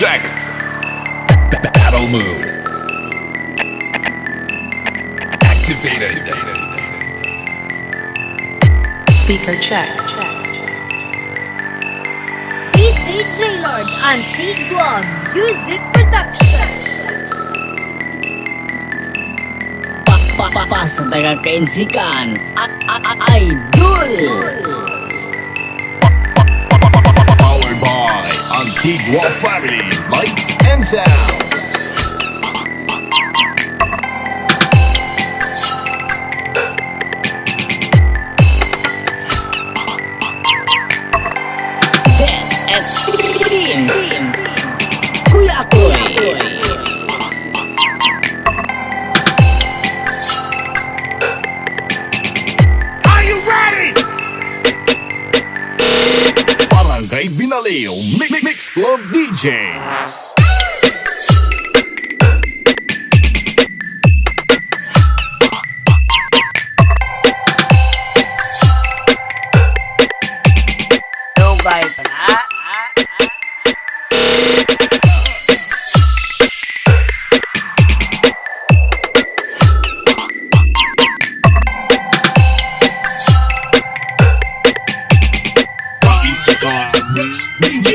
Check. Battle mode. Activated. Speaker check. DJ Lord Antiguan Music Production. Pas dengan keinsikan Idol. Powered by Antigua Family Lights and Sounds. This is Team Kuya Kuy. Barangay Binaliw Mix Club DJs. Dugay pala. Mix DJ.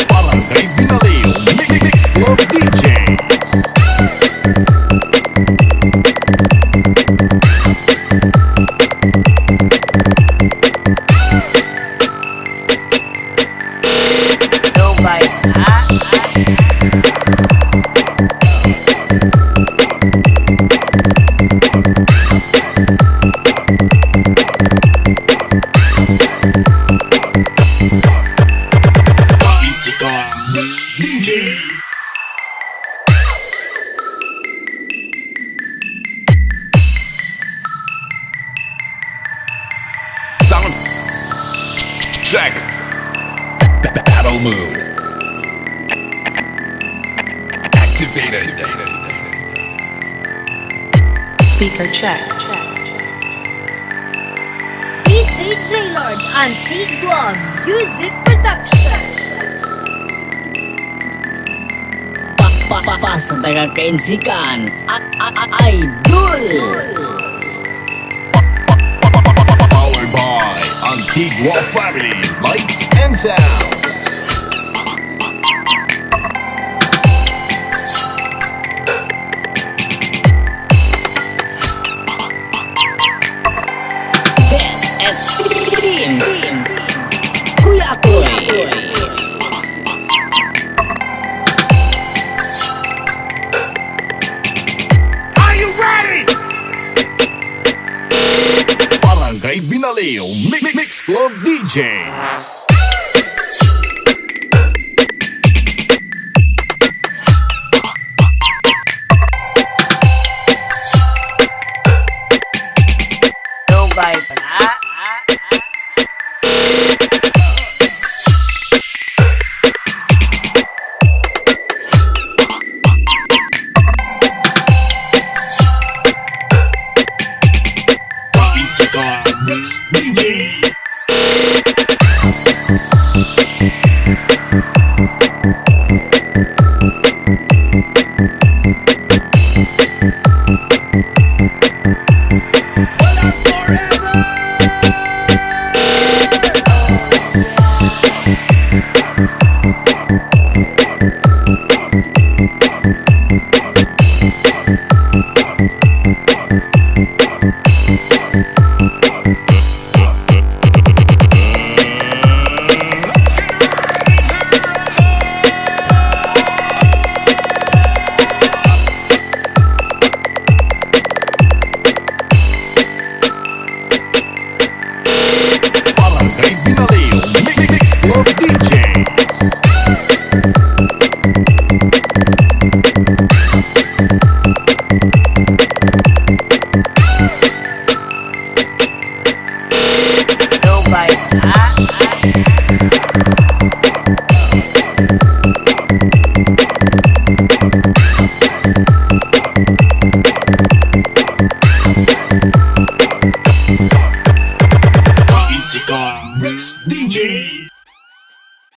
Barangay Binaliw Mix Club DJs. Dugay pala. Mix DJ. Sound check. Battle mode. Activated. Speaker check. DJ Lord Antiguan Music Production. Pas dengan keinsikan Idol. Powered by Antigua Family Lights and Sounds. This is Team Kuya Kuy. Barangay Binaliw Mix Club DJs. Dugay pala. Mix DJ. Club DJ.